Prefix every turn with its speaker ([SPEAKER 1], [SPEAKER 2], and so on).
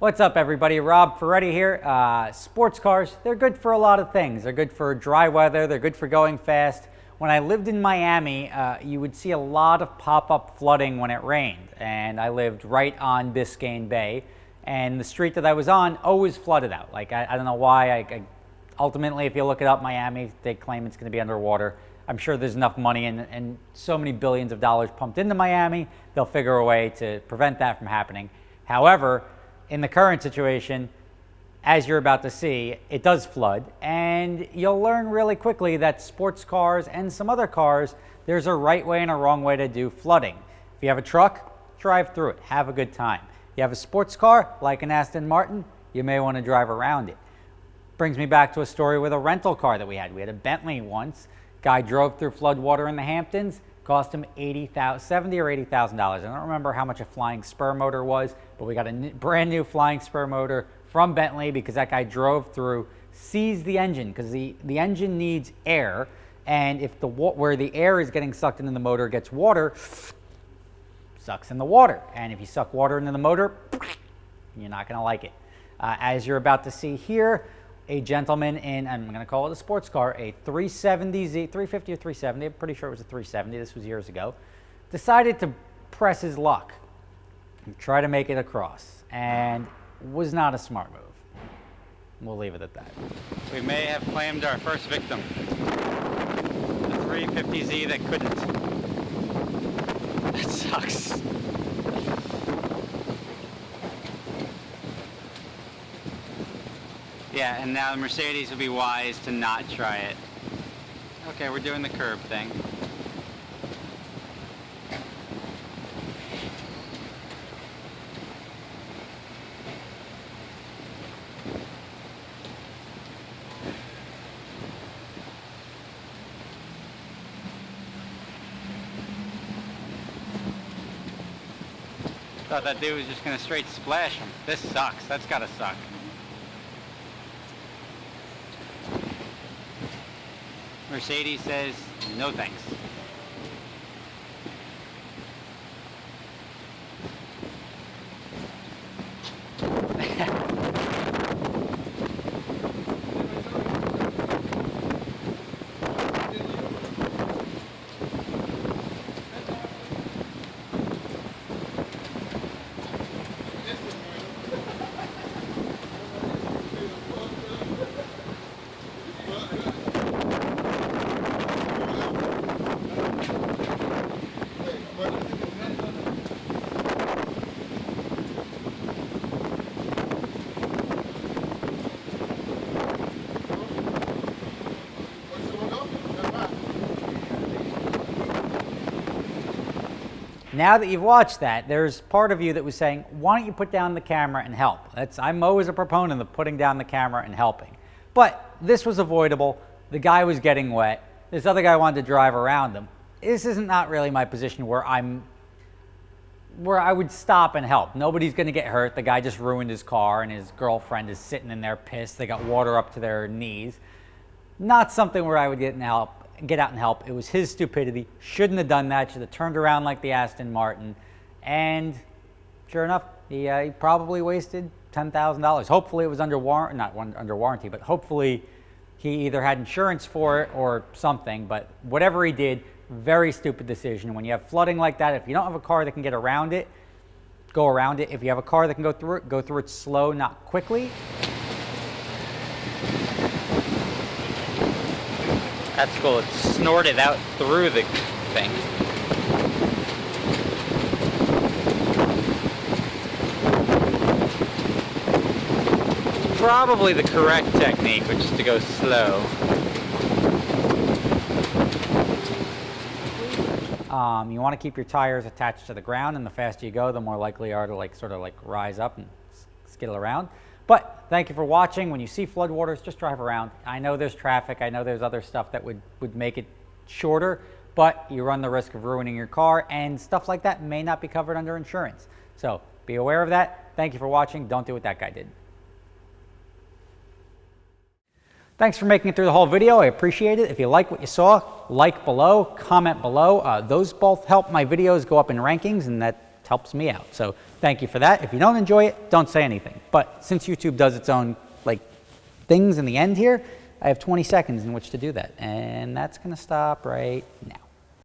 [SPEAKER 1] What's up, everybody? Rob Ferretti here. Sports cars, they're good for a lot of things. They're good for dry weather. They're good for going fast. When I lived in Miami, you would see a lot of pop-up flooding when it rained. And I lived right on Biscayne Bay. And the street that I was on always flooded out. Like, I don't know why. Ultimately, if you look it up, Miami, they claim it's going to be underwater. I'm sure there's enough money and so many billions of dollars pumped into Miami, they'll figure a way to prevent that from happening. However, in the current situation, as you're about to see, it does flood, and you'll learn really quickly that sports cars and some other cars, there's a right way and a wrong way to do flooding. If you have a truck, drive through it, have a good time. If you have a sports car, like an Aston Martin, you may want to drive around it. Brings me back to a story with a rental car that we had. We had a Bentley once. Guy drove through floodwater in the Hamptons. Cost him $70,000 or $80,000. I don't remember how much a flying spur motor was, but we got a brand new flying spur motor from Bentley because that guy drove through, seized the engine because the engine needs air, and if where the air is getting sucked into the motor gets water, sucks in the water, and if you suck water into the motor, you're not going to like it. As you're about to see here, a gentleman in, I'm going to call it a sports car, a 370Z, 350 or 370, I'm pretty sure it was a 370, this was years ago, decided to press his luck and try to make it across, and was not a smart move. We'll leave it at that.
[SPEAKER 2] We may have claimed our first victim, the 350Z that couldn't. That sucks. Yeah, and now the Mercedes would be wise to not try it. Okay, we're doing the curb thing. Thought that dude was just gonna straight splash him. This sucks. That's gotta suck. Mercedes says, no thanks.
[SPEAKER 1] Now that you've watched that, there's part of you that was saying, why don't you put down the camera and help? I'm always a proponent of putting down the camera and helping. But this was avoidable. The guy was getting wet. This other guy wanted to drive around him. This isn't not really my position where I would stop and help. Nobody's going to get hurt. The guy just ruined his car, and his girlfriend is sitting in there pissed. They got water up to their knees. Not something where I would get out and help. It was his stupidity. Shouldn't have done that. Should have turned around like the Aston Martin. And sure enough, he probably wasted $10,000. Hopefully it was under warranty, but hopefully he either had insurance for it or something. But whatever he did, very stupid decision. When you have flooding like that, if you don't have a car that can get around it, go around it. If you have a car that can go through it slow, not quickly.
[SPEAKER 2] That's cool. It snorted out through the thing. Probably the correct technique, which is to go slow.
[SPEAKER 1] You want to keep your tires attached to the ground, and the faster you go, the more likely you are to sort of rise up and skittle around. But thank you for watching. When you see floodwaters, just drive around. I know there's traffic. I know there's other stuff that would make it shorter, but you run the risk of ruining your car, and stuff like that may not be covered under insurance. So be aware of that. Thank you for watching. Don't do what that guy did. Thanks for making it through the whole video. I appreciate it. If you like what you saw, like below, comment below. Those both help my videos go up in rankings, and that helps me out. So thank you for that. If you don't enjoy it, don't say anything. But since YouTube does its own like things in the end here, I have 20 seconds in which to do that. And that's gonna stop right now.